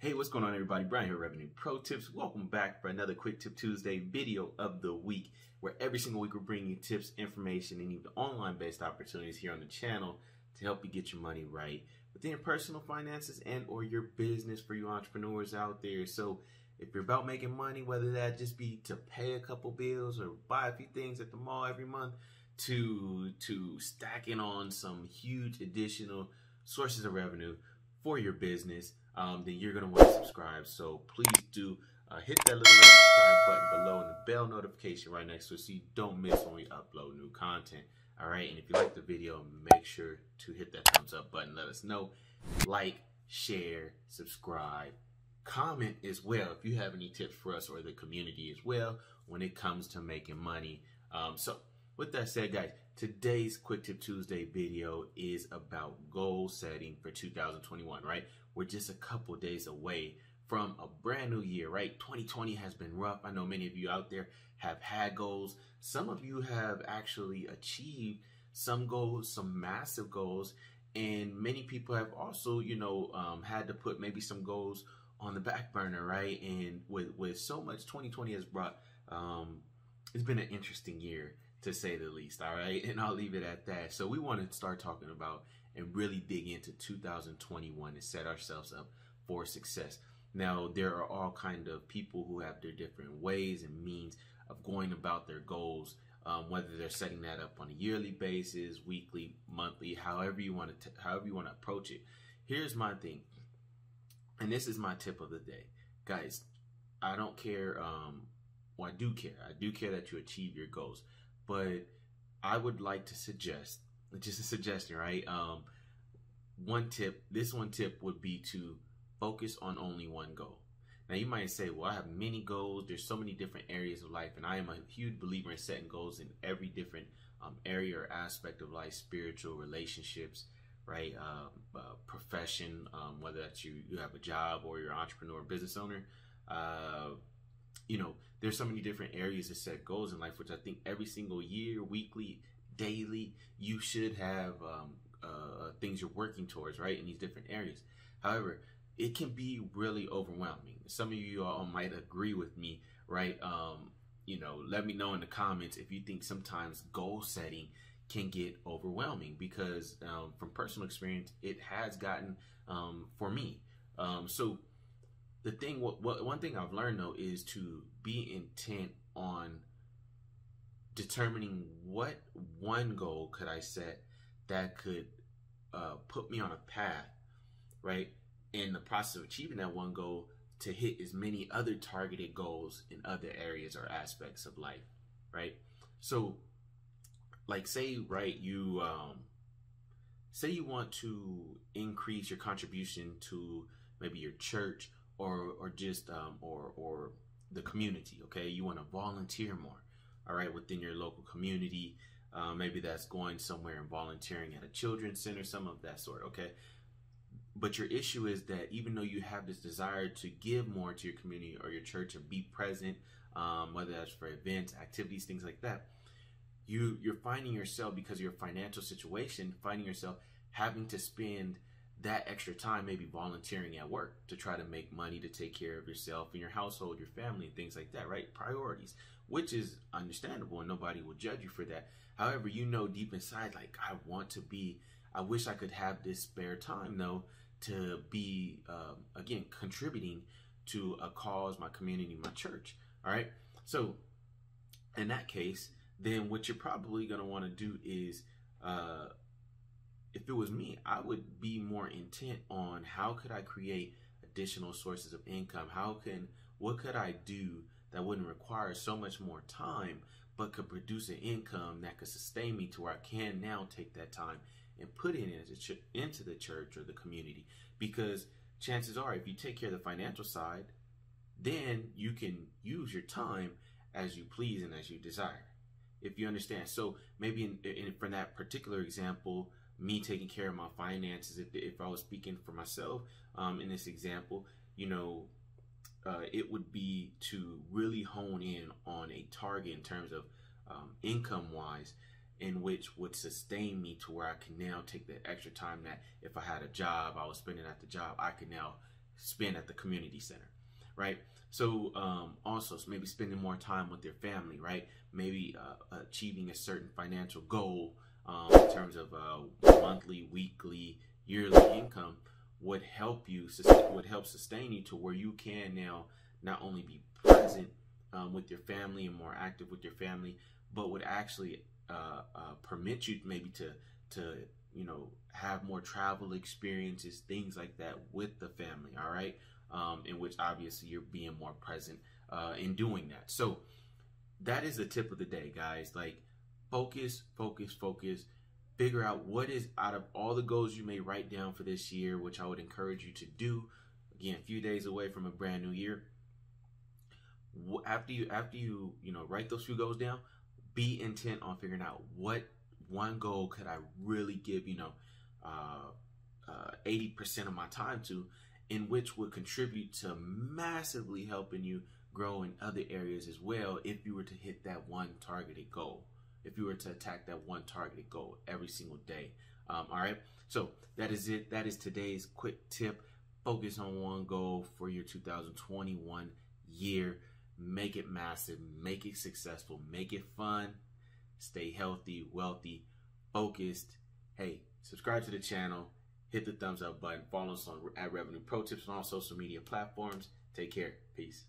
Hey, what's going on, everybody? Brian here, Revenue Pro Tips. Welcome back for another Quick Tip Tuesday video of the week, where every single week we're bringing you tips, information, and even online-based opportunities here on the channel to help you get your money right within your personal finances and or your business for you entrepreneurs out there. So if you're about making money, whether that just be to pay a couple bills or buy a few things at the mall every month, to stacking on some huge additional sources of revenue for your business, then you're going to want to subscribe. So please do hit that little red subscribe button below and the bell notification right next to it so you don't miss when we upload new content. All right, and if you like the video, make sure to hit that thumbs up button. Let us know. Like, share, subscribe, comment as well if you have any tips for us or the community as well when it comes to making money. So with that said, guys, today's Quick Tip Tuesday video is about goal setting for 2021, right? We're just a couple days away from a brand new year, right? 2020 has been rough. I know many of you out there have had goals. Some of you have actually achieved some goals, some massive goals, and many people have also, had to put maybe some goals on the back burner, right? And with so much 2020 has brought, it's been an interesting year, to say the least, all right? And I'll leave it at that. So we want to start talking about and really dig into 2021 and set ourselves up for success. Now, there are all kind of people who have their different ways and means of going about their goals, whether they're setting that up on a yearly basis, weekly, monthly, however you want to approach it. Here's my thing, and this is my tip of the day, guys. I don't care. Well, I do care. I do care that you achieve your goals. But I would like to suggest, just a suggestion, right? One tip would be to focus on only one goal. Now, you might say, well, I have many goals. There's so many different areas of life. And I am a huge believer in setting goals in every different area or aspect of life: spiritual, relationships, right? Profession, whether that's you have a job or you're an entrepreneur, business owner. There's so many different areas to set goals in life, which I think every single year, weekly, daily, you should have things you're working towards, right, in these different areas. However, it can be really overwhelming. Some of you all might agree with me, right? Let me know in the comments if you think sometimes goal setting can get overwhelming, because from personal experience, it has gotten for me. So the thing, one thing I've learned though is to be intent on determining what one goal could I set that could put me on a path, right, in the process of achieving that one goal, to hit as many other targeted goals in other areas or aspects of life, right? So, like, say, right, you say you want to increase your contribution to maybe your church or just or the community. Okay, you want to volunteer more, all right, within your local community. Maybe that's going somewhere and volunteering at a children's center, some of that sort. Okay, but your issue is that even though you have this desire to give more to your community or your church and be present, whether that's for events, activities, things like that, you're finding yourself, because of your financial situation, finding yourself having to spend that extra time maybe volunteering at work to try to make money to take care of yourself and your household, your family, and things like that, right? Priorities, which is understandable, and nobody will judge you for that. However, deep inside, like, I wish I could have this spare time though to be, again, contributing to a cause, my community, my church. All right. So in that case, then what you're probably going to want to do is, if it was me, I would be more intent on how could I create additional sources of income? What could I do that wouldn't require so much more time, but could produce an income that could sustain me to where I can now take that time and put it into the church or the community? Because chances are, if you take care of the financial side, then you can use your time as you please and as you desire, if you understand. So maybe for that particular example, me taking care of my finances, if I was speaking for myself in this example, it would be to really hone in on a target in terms of income wise, in which would sustain me to where I can now take the extra time that if I had a job I was spending at the job, I could now spend at the community center, right? So also maybe spending more time with your family, right? Maybe achieving a certain financial goal in terms of monthly, weekly, yearly income would help sustain you to where you can now not only be present with your family and more active with your family, but would actually permit you maybe to have more travel experiences, things like that with the family. All right, in which obviously you're being more present in doing that. So that is the tip of the day, guys. Like, focus, focus, focus. Figure out what is, out of all the goals you may write down for this year, which I would encourage you to do. Again, a few days away from a brand new year. After you write those few goals down, be intent on figuring out what one goal could I really give 80% of my time to, in which would contribute to massively helping you grow in other areas as well if you were to hit that one targeted goal. If you were to attack that one targeted goal every single day. All right, so that is it. That is today's quick tip. Focus on one goal for your 2021 year. Make it massive, make it successful, make it fun. Stay healthy, wealthy, focused. Hey, subscribe to the channel, hit the thumbs up button, follow us on @Revenue Pro Tips on all social media platforms. Take care. Peace.